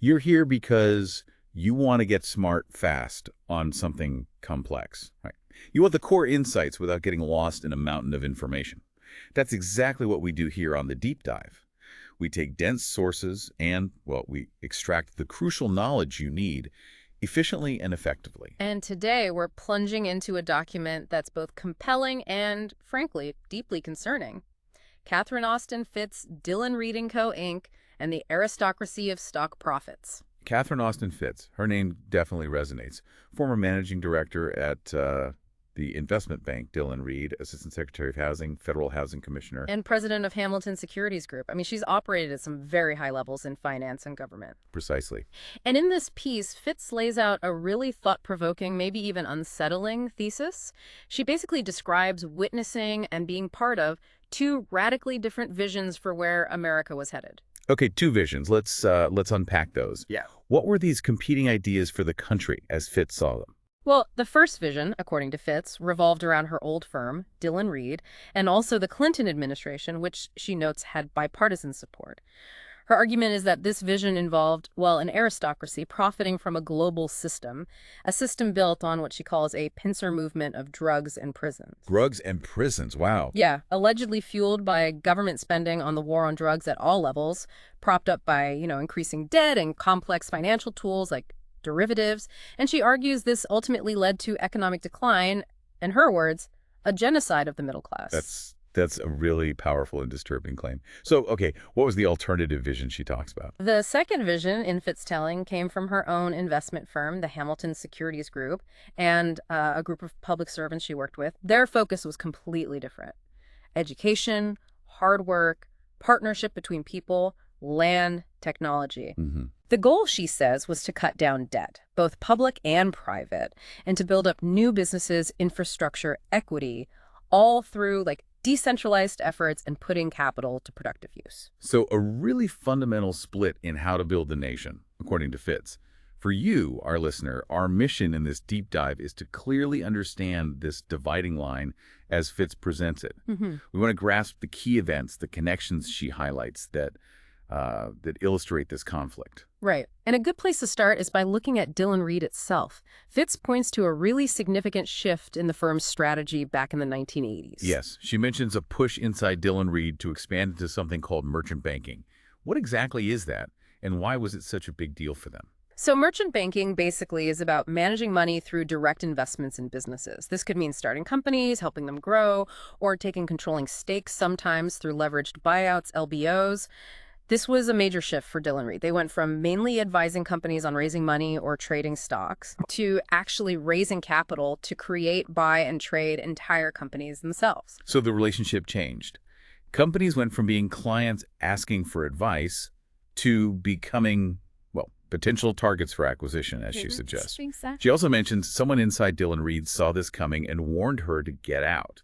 You're here because you want to get smart fast on something complex, right? You want the core insights without getting lost in a mountain of information. That's exactly what we do here on the Deep Dive. We take dense sources and, well, we extract the crucial knowledge you need efficiently and effectively. And today we're plunging into a document that's both compelling and, frankly, deeply concerning. Catherine Austin Fitts, Dillon Read Co. Inc., and the Aristocracy of Stock Profits. Catherine Austin Fitts, her name definitely resonates. Former managing director at the investment bank, Dillon Read, Assistant Secretary of Housing, Federal Housing Commissioner. And president of Hamilton Securities Group. I mean, she's operated at some very high levels in finance and government. Precisely. And in this piece, Fitts lays out a really thought-provoking, maybe even unsettling thesis. She basically describes witnessing and being part of two radically different visions for where America was headed. Okay, two visions. Let's unpack those. Yeah. What were these competing ideas for the country as Fitts saw them? Well, the first vision, according to Fitts, revolved around her old firm, Dillon Read, and also the Clinton administration, which she notes had bipartisan support. Her argument is that this vision involved, well, an aristocracy profiting from a global system, a system built on what she calls a pincer movement of drugs and prisons. Drugs and prisons, wow. Yeah, allegedly fueled by government spending on the war on drugs at all levels, propped up by, increasing debt and complex financial tools like derivatives. And she argues this ultimately led to economic decline, in her words, a genocide of the middle class. That's a really powerful and disturbing claim. So, okay, what was the alternative vision she talks about? The second vision, in Fitts' telling, came from her own investment firm, the Hamilton Securities Group, and a group of public servants she worked with. Their focus was completely different. Education, hard work, partnership between people, land, technology. The goal, she says, was to cut down debt, both public and private, and to build up new businesses, infrastructure, equity, all through decentralized efforts and putting capital to productive use. So a really fundamental split in how to build the nation, according to Fitts. For you, our listener, our mission in this deep dive is to clearly understand this dividing line as Fitts presents it. We want to grasp the key events, the connections she highlights that illustrate this conflict. Right. And a good place to start is by looking at Dillon Read itself. Fitts points to a really significant shift in the firm's strategy back in the 1980s. Yes. She mentions a push inside Dillon Read to expand into something called merchant banking. What exactly is that, and why was it such a big deal for them? So merchant banking basically is about managing money through direct investments in businesses. This could mean starting companies, helping them grow, or taking controlling stakes, sometimes through leveraged buyouts, LBOs. This was a major shift for Dillon Read. They went from mainly advising companies on raising money or trading stocks to actually raising capital to create, buy, and trade entire companies themselves. So the relationship changed. Companies went from being clients asking for advice to becoming, well, potential targets for acquisition, as she suggests. Exactly. She also mentions someone inside Dillon Read saw this coming and warned her to get out.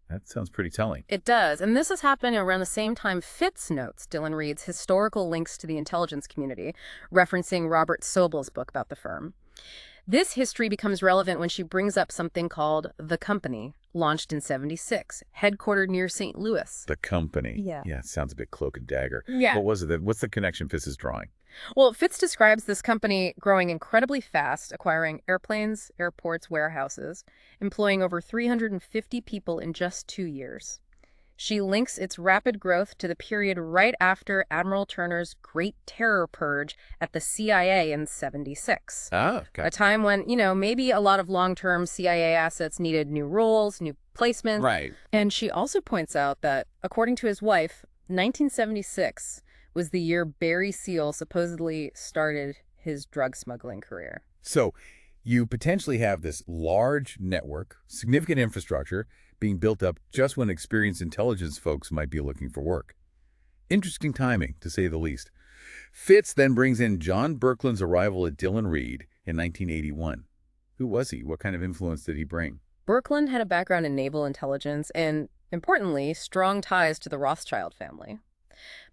That sounds pretty telling. It does. And this is happening around the same time Fitts notes Dillon Read's historical links to the intelligence community, referencing Robert Sobel's book about the firm. This history becomes relevant when she brings up something called The Company, launched in '76, headquartered near St. Louis. The Company. Yeah. Yeah, it sounds a bit cloak and dagger. Yeah. What was it? What's the connection Fitts is drawing? Well, Fitts describes this company growing incredibly fast, acquiring airplanes, airports, warehouses, employing over 350 people in just 2 years. She links its rapid growth to the period right after Admiral Turner's Great Terror Purge at the CIA in '76. Ah, okay. A time when, maybe a lot of long-term CIA assets needed new roles, new placements. Right. And she also points out that, according to his wife, 1976 was the year Barry Seal supposedly started his drug smuggling career. So you potentially have this large network, significant infrastructure being built up just when experienced intelligence folks might be looking for work. Interesting timing, to say the least. Fitts then brings in John Birkeland's arrival at Dillon Read in 1981. Who was he? What kind of influence did he bring? Birkeland had a background in naval intelligence and, importantly, strong ties to the Rothschild family.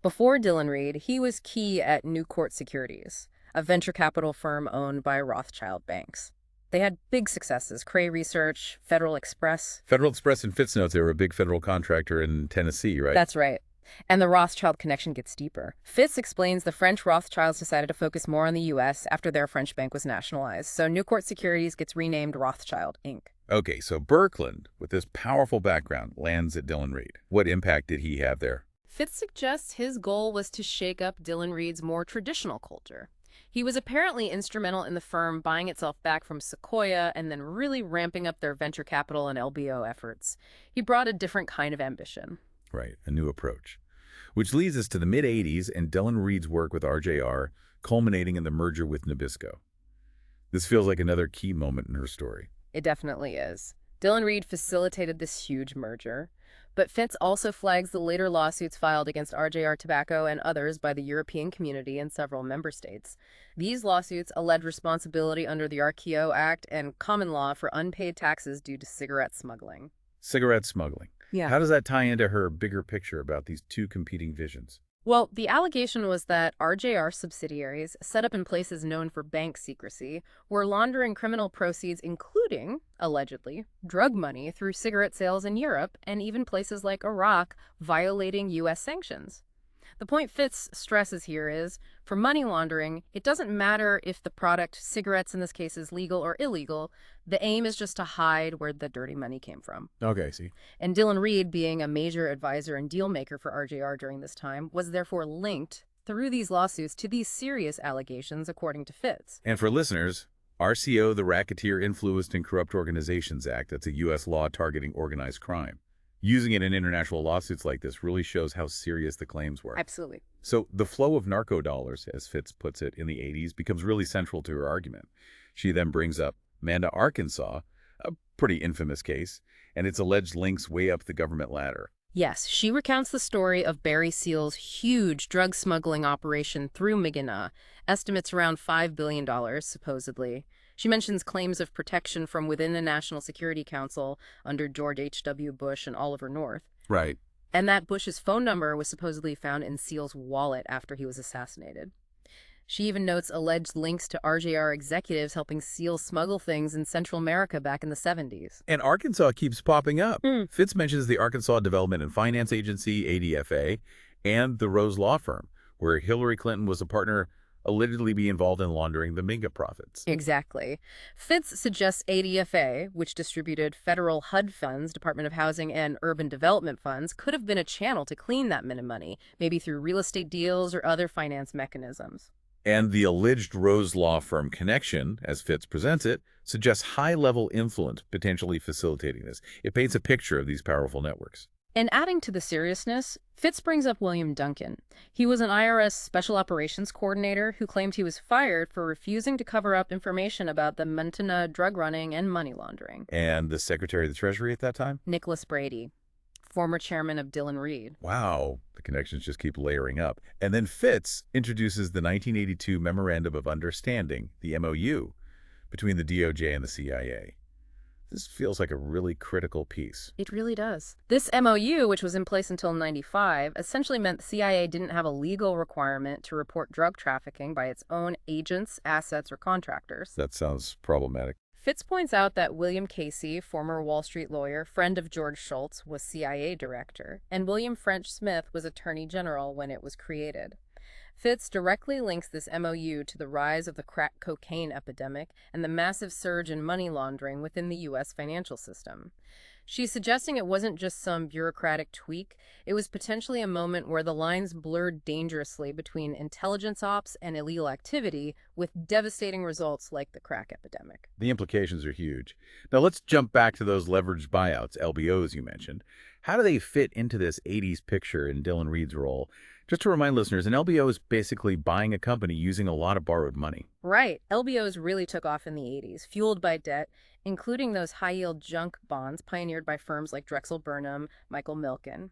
Before Dillon Read, he was key at Newcourt Securities, a venture capital firm owned by Rothschild banks. They had big successes: Cray Research, Federal Express. Federal Express and Fitts notes they were a big federal contractor in Tennessee, right? That's right. And the Rothschild connection gets deeper. Fitz explains the French Rothschilds decided to focus more on the U.S. after their French bank was nationalized, so Newcourt Securities gets renamed Rothschild, Inc. Okay, so Birkeland, with this powerful background, lands at Dillon Read. What impact did he have there? Fitz suggests his goal was to shake up Dillon Read's more traditional culture. He was apparently instrumental in the firm buying itself back from Sequoia and then really ramping up their venture capital and LBO efforts. He brought a different kind of ambition. Right, a new approach. Which leads us to the mid-'80s and Dillon Read's work with RJR, culminating in the merger with Nabisco. This feels like another key moment in her story. It definitely is. Dillon Read facilitated this huge merger, but Fitz also flags the later lawsuits filed against RJR Tobacco and others by the European community and several member states. These lawsuits allege responsibility under the RKO Act and common law for unpaid taxes due to cigarette smuggling. Cigarette smuggling. Yeah. How does that tie into her bigger picture about these two competing visions? Well, the allegation was that RJR subsidiaries, set up in places known for bank secrecy, were laundering criminal proceeds, including, allegedly, drug money through cigarette sales in Europe and even places like Iraq, violating U.S. sanctions. The point Fitz stresses here is, for money laundering, it doesn't matter if the product, cigarettes in this case, is legal or illegal. The aim is just to hide where the dirty money came from. Okay, see. And Dillon Read, being a major advisor and deal maker for RJR during this time, was therefore linked through these lawsuits to these serious allegations, according to Fitz. And for listeners, RCO, the Racketeer Influenced and Corrupt Organizations Act, that's a U.S. law targeting organized crime. Using it in international lawsuits like this really shows how serious the claims were. Absolutely. So the flow of narco dollars, as Fitz puts it, in the 80s becomes really central to her argument. She then brings up Manda, Arkansas, a pretty infamous case, and its alleged links way up the government ladder. Yes, she recounts the story of Barry Seal's huge drug smuggling operation through Mackinac, estimates around $5 billion, supposedly. She mentions claims of protection from within the National Security Council under George H.W. Bush and Oliver North. Right. And that Bush's phone number was supposedly found in Seal's wallet after he was assassinated. She even notes alleged links to RJR executives helping Seal smuggle things in Central America back in the 70s. And Arkansas keeps popping up. Fitz mentions the Arkansas Development and Finance Agency, ADFA, and the Rose Law Firm, where Hillary Clinton was a partner allegedly be involved in laundering the MAGA profits. Exactly. Fitz suggests ADFA, which distributed federal HUD funds, Department of Housing and Urban Development funds, could have been a channel to clean that money, maybe through real estate deals or other finance mechanisms. And the alleged Rose Law Firm connection, as Fitz presents it, suggests high-level influence potentially facilitating this. It paints a picture of these powerful networks. And adding to the seriousness, Fitz brings up William Duncan. He was an IRS Special Operations Coordinator who claimed he was fired for refusing to cover up information about the Montana drug running and money laundering. And the Secretary of the Treasury at that time? Nicholas Brady, former chairman of Dillon Read. Wow, the connections just keep layering up. And then Fitz introduces the 1982 Memorandum of Understanding, the MOU, between the DOJ and the CIA. This feels like a really critical piece. It really does. This MOU, which was in place until '95, essentially meant the CIA didn't have a legal requirement to report drug trafficking by its own agents, assets, or contractors. That sounds problematic. Fitz points out that William Casey, former Wall Street lawyer, friend of George Shultz, was CIA director, and William French Smith was Attorney General when it was created. Fitz directly links this MOU to the rise of the crack cocaine epidemic and the massive surge in money laundering within the U.S. financial system. She's suggesting it wasn't just some bureaucratic tweak, it was potentially a moment where the lines blurred dangerously between intelligence ops and illegal activity, with devastating results like the crack epidemic. The implications are huge. Now let's jump back to those leveraged buyouts, LBOs you mentioned. How do they fit into this 80s picture in Dillon Read's role? Just to remind listeners, an LBO is basically buying a company using a lot of borrowed money. Right. LBOs really took off in the 80s, fueled by debt, including those high-yield junk bonds pioneered by firms like Drexel Burnham, Michael Milken.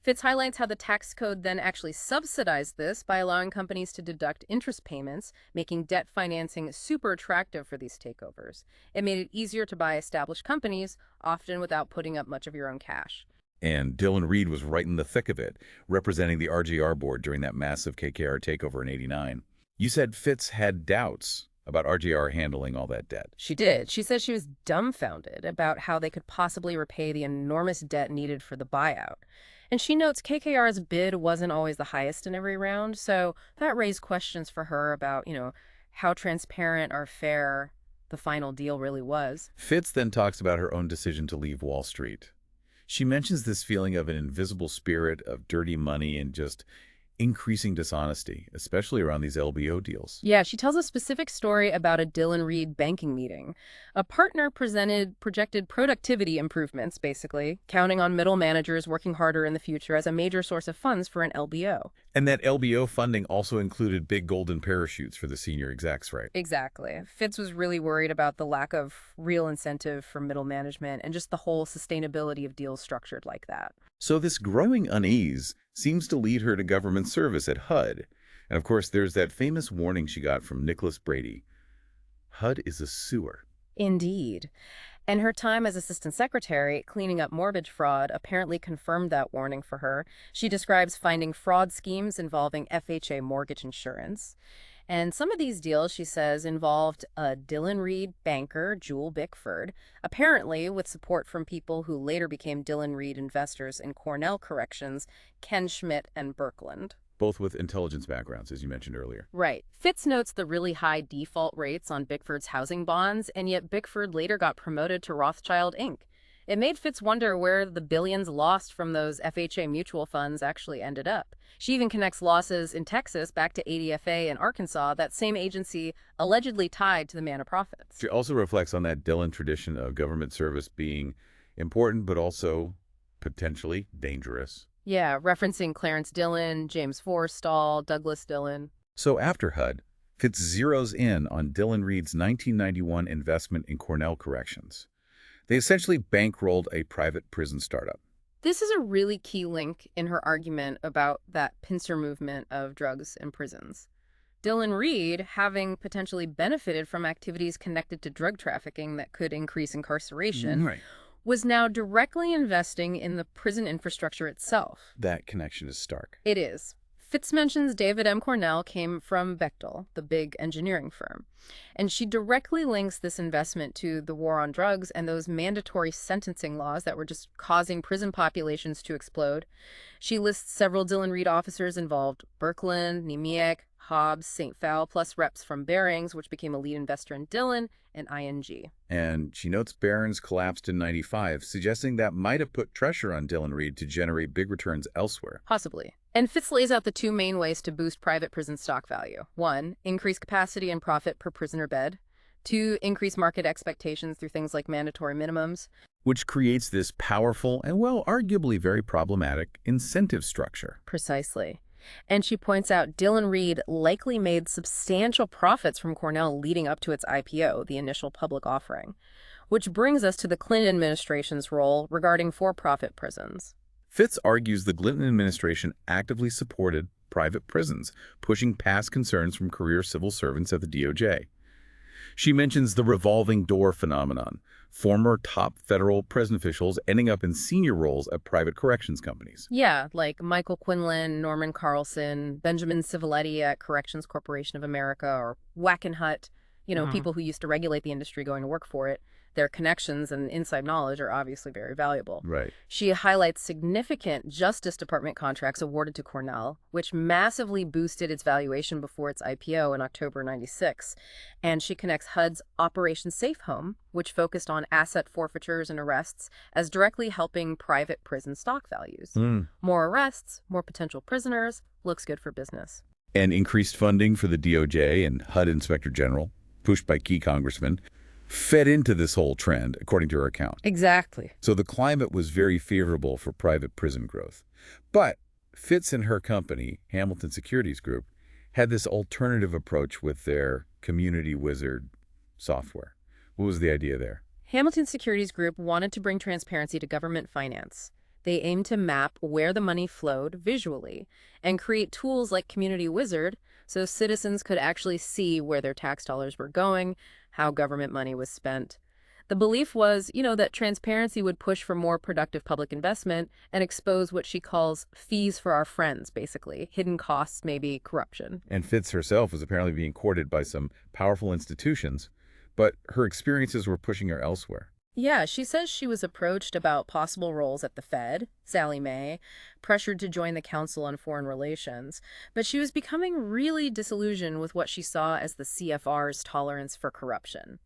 Fitz highlights how the tax code then actually subsidized this by allowing companies to deduct interest payments, making debt financing super attractive for these takeovers. It made it easier to buy established companies, often without putting up much of your own cash. And Dillon Read was right in the thick of it, representing the RJR board during that massive KKR takeover in '89. You said Fitz had doubts about RJR handling all that debt. She did. She said she was dumbfounded about how they could possibly repay the enormous debt needed for the buyout. And she notes KKR's bid wasn't always the highest in every round, so that raised questions for her about, how transparent or fair the final deal really was. Fitz then talks about her own decision to leave Wall Street. She mentions this feeling of an invisible spirit of dirty money and just increasing dishonesty, especially around these LBO deals. Yeah, she tells a specific story about a Dillon Read banking meeting. A partner projected productivity improvements, basically, counting on middle managers working harder in the future as a major source of funds for an LBO. And that LBO funding also included big golden parachutes for the senior execs, right? Exactly. Fitz was really worried about the lack of real incentive for middle management and just the whole sustainability of deals structured like that. So this growing unease seems to lead her to government service at HUD. And of course, there's that famous warning she got from Nicholas Brady. HUD is a sewer. Indeed. And her time as assistant secretary, cleaning up mortgage fraud, apparently confirmed that warning for her. She describes finding fraud schemes involving FHA mortgage insurance. And some of these deals, she says, involved a Dillon Read banker, Jewel Bickford, apparently with support from people who later became Dillon Read investors in Cornell Corrections, Ken Schmidt and Birkeland. Both with intelligence backgrounds, as you mentioned earlier. Right. Fitz notes the really high default rates on Bickford's housing bonds, and yet Bickford later got promoted to Rothschild Inc. It made Fitz wonder where the billions lost from those FHA mutual funds actually ended up. She even connects losses in Texas back to ADFA in Arkansas, that same agency allegedly tied to the man of profits. She also reflects on that Dillon tradition of government service being important, but also potentially dangerous. Yeah, referencing Clarence Dillon, James Forstall, Douglas Dillon. So after HUD, Fitz zeroes in on Dillon Read's 1991 investment in Cornell Corrections. They essentially bankrolled a private prison startup. This is a really key link in her argument about that pincer movement of drugs and prisons. Dillon Read, having potentially benefited from activities connected to drug trafficking that could increase incarceration, Right. was now directly investing in the prison infrastructure itself. That connection is stark. It is. Fitz mentions David M. Cornell came from Bechtel, the big engineering firm. And she directly links this investment to the war on drugs and those mandatory sentencing laws that were just causing prison populations to explode. She lists several Dillon Read officers involved: Birkeland, Niemiec, Hobbs, St. Phal, plus reps from Barings, which became a lead investor in Dillon, and ING. And she notes Barron's collapsed in '95, suggesting that might have put pressure on Dillon Read to generate big returns elsewhere. Possibly. And Fitz lays out the two main ways to boost private prison stock value. 1, increase capacity and profit per prisoner bed. 2, increase market expectations through things like mandatory minimums. Which creates this powerful and, well, arguably very problematic incentive structure. Precisely. And she points out Dillon Read likely made substantial profits from Cornell leading up to its IPO, the initial public offering. Which brings us to the Clinton administration's role regarding for-profit prisons. Fitz argues the Clinton administration actively supported private prisons, pushing past concerns from career civil servants at the DOJ. She mentions the revolving door phenomenon, former top federal prison officials ending up in senior roles at private corrections companies. Yeah, like Michael Quinlan, Norman Carlson, Benjamin Civiletti at Corrections Corporation of America, or Wackenhut, people who used to regulate the industry going to work for it. Their connections and inside knowledge are obviously very valuable. Right. She highlights significant Justice Department contracts awarded to Cornell, which massively boosted its valuation before its IPO in October '96. And she connects HUD's Operation Safe Home, which focused on asset forfeitures and arrests, as directly helping private prison stock values. More arrests, more potential prisoners, looks good for business. And increased funding for the DOJ and HUD Inspector General, pushed by key congressmen, fed into this whole trend, according to her account. Exactly. So the climate was very favorable for private prison growth. But Fitz and her company, Hamilton Securities Group, had this alternative approach with their Community Wizard software. What was the idea there? Hamilton Securities Group wanted to bring transparency to government finance. They aimed to map where the money flowed visually and create tools like Community Wizard so citizens could actually see where their tax dollars were going, how government money was spent. The belief was, that transparency would push for more productive public investment and expose what she calls fees for our friends, basically. Hidden costs, maybe corruption. And Fitz herself was apparently being courted by some powerful institutions, but her experiences were pushing her elsewhere. Yeah, she says she was approached about possible roles at the Fed, Sallie Mae, pressured to join the Council on Foreign Relations, but she was becoming really disillusioned with what she saw as the CFR's tolerance for corruption.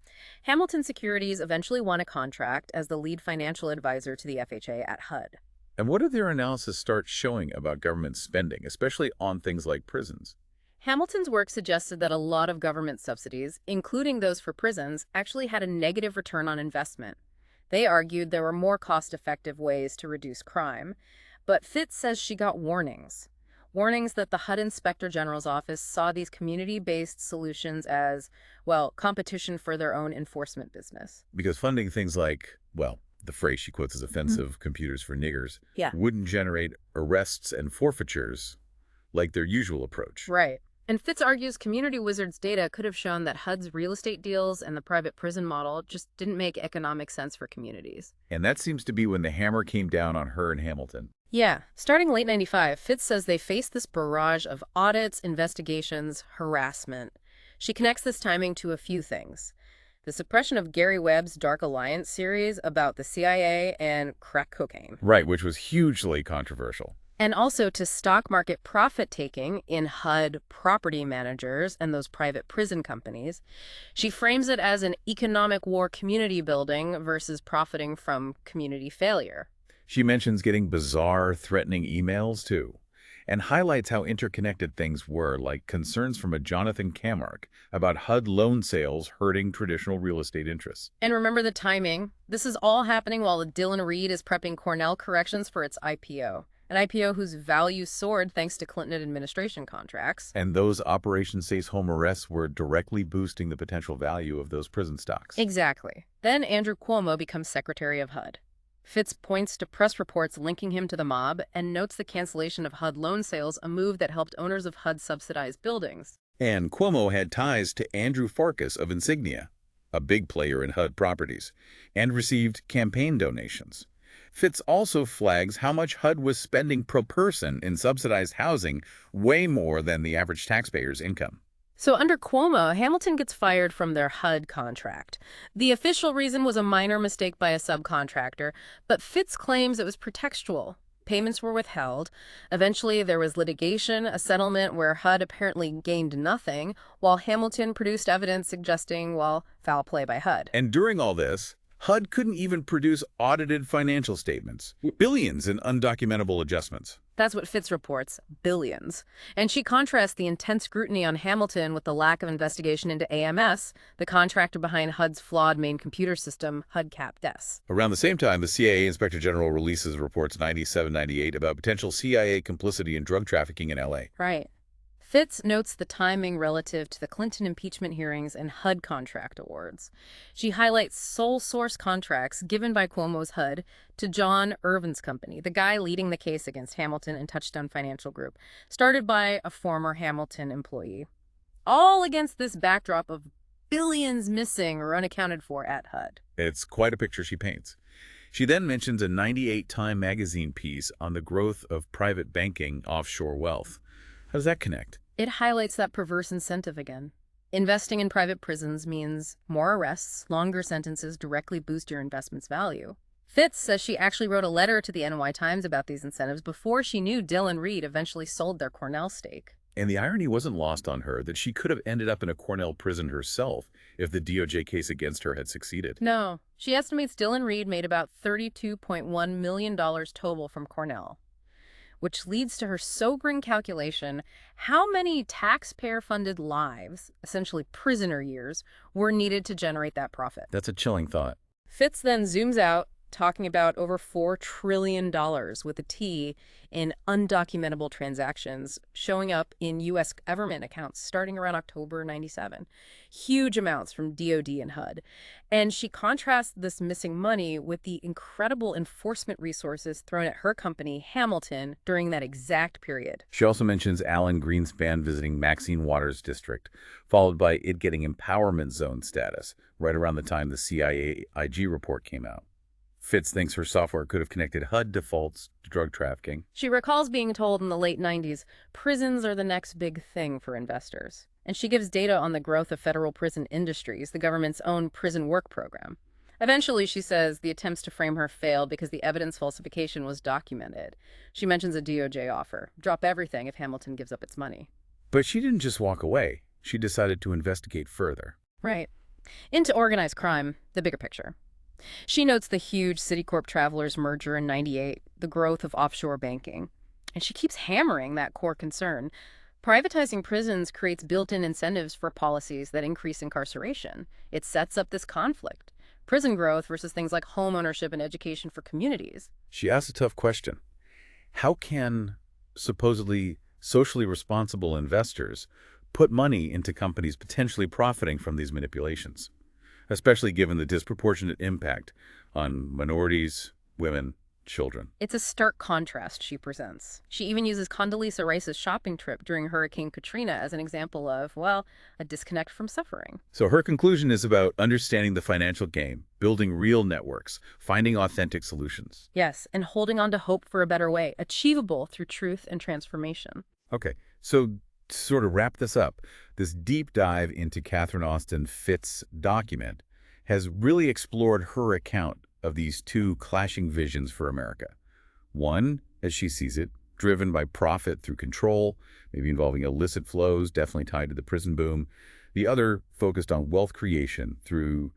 Hamilton Securities eventually won a contract as the lead financial advisor to the FHA at HUD. And what did their analysis start showing about government spending, especially on things like prisons? Hamilton's work suggested that a lot of government subsidies, including those for prisons, actually had a negative return on investment. They argued there were more cost-effective ways to reduce crime, but Fitz says she got warnings. Warnings that the HUD Inspector General's office saw these community-based solutions as, well, competition for their own enforcement business. Because funding things like, well, the phrase she quotes as offensive computers for niggers, Yeah. wouldn't generate arrests and forfeitures like their usual approach. Right. And Fitz argues Community Wizard's data could have shown that HUD's real estate deals and the private prison model just didn't make economic sense for communities. And that seems to be when the hammer came down on her and Hamilton. Yeah, starting late 95, Fitz says they faced this barrage of audits, investigations, harassment. She connects this timing to a few things. The suppression of Gary Webb's Dark Alliance series about the CIA and crack cocaine. Right, which was hugely controversial. And also to stock market profit-taking in HUD property managers and those private prison companies. She frames it as an economic war community building versus profiting from community failure. She mentions getting bizarre, threatening emails, too, and highlights how interconnected things were, like concerns from a Jonathan Camark about HUD loan sales hurting traditional real estate interests. And remember the timing. This is all happening while the Dillon Read is prepping Cornell Corrections for its IPO. An IPO whose value soared thanks to Clinton administration contracts. And those Operation Stays Home arrests were directly boosting the potential value of those prison stocks. Exactly. Then Andrew Cuomo becomes Secretary of HUD. Fitz points to press reports linking him to the mob and notes the cancellation of HUD loan sales, a move that helped owners of HUD subsidize buildings. And Cuomo had ties to Andrew Farkas of Insignia, a big player in HUD properties, and received campaign donations. Fitz also flags how much HUD was spending per person in subsidized housing, way more than the average taxpayer's income. So under Cuomo, Hamilton gets fired from their HUD contract. The official reason was a minor mistake by a subcontractor, but Fitz claims it was pretextual. Payments were withheld. Eventually, there was litigation, a settlement where HUD apparently gained nothing, while Hamilton produced evidence suggesting, well, foul play by HUD. And during all this, HUD couldn't even produce audited financial statements. Billions in undocumentable adjustments. That's what Fitz reports, billions. And she contrasts the intense scrutiny on Hamilton with the lack of investigation into AMS, the contractor behind HUD's flawed main computer system, HUD-CAP-DES. Around the same time, the CIA Inspector General releases reports 97-98 about potential CIA complicity in drug trafficking in L.A. Right. Fitz notes the timing relative to the Clinton impeachment hearings and HUD contract awards. She highlights sole source contracts given by Cuomo's HUD to John Irvin's company, the guy leading the case against Hamilton and Touchstone Financial Group, started by a former Hamilton employee. All against this backdrop of billions missing or unaccounted for at HUD. It's quite a picture she paints. She then mentions a 98 Time magazine piece on the growth of private banking offshore wealth. How does that connect? It highlights that perverse incentive again. Investing in private prisons means more arrests, longer sentences directly boost your investment's value. Fitz says she actually wrote a letter to the NY Times about these incentives before she knew Dillon Read eventually sold their Cornell stake. And the irony wasn't lost on her that she could have ended up in a Cornell prison herself if the DOJ case against her had succeeded. No, she estimates Dillon Read made about $32.1 million total from Cornell, which leads to her sobering calculation: how many taxpayer-funded lives, essentially prisoner years, were needed to generate that profit. That's a chilling thought. Fitz then zooms out, talking about over $4 trillion with a T in undocumentable transactions showing up in U.S. government accounts starting around October 97. Huge amounts from DOD and HUD. And she contrasts this missing money with the incredible enforcement resources thrown at her company, Hamilton, during that exact period. She also mentions Alan Greenspan visiting Maxine Waters' district, followed by it getting empowerment zone status, right around the time the CIA IG report came out. Fitz thinks her software could have connected HUD defaults to drug trafficking. She recalls being told in the late 90s, prisons are the next big thing for investors. And she gives data on the growth of federal prison industries, the government's own prison work program. Eventually, she says the attempts to frame her failed because the evidence falsification was documented. She mentions a DOJ offer. Drop everything if Hamilton gives up its money. But she didn't just walk away. She decided to investigate further. Right. Into organized crime, the bigger picture. She notes the huge Citicorp Travelers merger in '98, the growth of offshore banking. And she keeps hammering that core concern. Privatizing prisons creates built-in incentives for policies that increase incarceration. It sets up this conflict. Prison growth versus things like home ownership and education for communities. She asked a tough question. How can supposedly socially responsible investors put money into companies potentially profiting from these manipulations, especially given the disproportionate impact on minorities, women, children? It's a stark contrast she presents. She even uses Condoleezza Rice's shopping trip during Hurricane Katrina as an example of, well, a disconnect from suffering. So her conclusion is about understanding the financial game, building real networks, finding authentic solutions. Yes, and holding on to hope for a better way, achievable through truth and transformation. Okay, so to sort of wrap this up, this deep dive into Catherine Austin Fitts' document has really explored her account of these two clashing visions for America. One, as she sees it, driven by profit through control, maybe involving illicit flows, definitely tied to the prison boom. The other focused on wealth creation through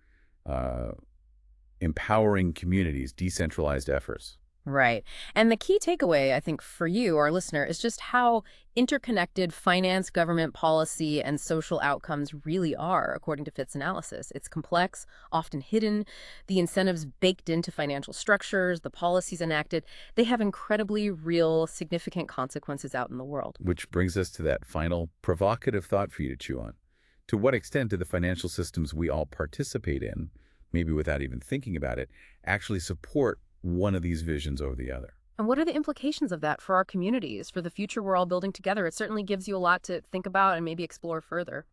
empowering communities, decentralized efforts. Right. And the key takeaway, I think, for you, our listener, is just how interconnected finance, government policy, and social outcomes really are, according to Fitts' analysis. It's complex, often hidden. The incentives baked into financial structures, the policies enacted, they have incredibly real, significant consequences out in the world. Which brings us to that final provocative thought for you to chew on. To what extent do the financial systems we all participate in, maybe without even thinking about it, actually support one of these visions over the other? And what are the implications of that for our communities, for the future we're all building together? It certainly gives you a lot to think about and maybe explore further.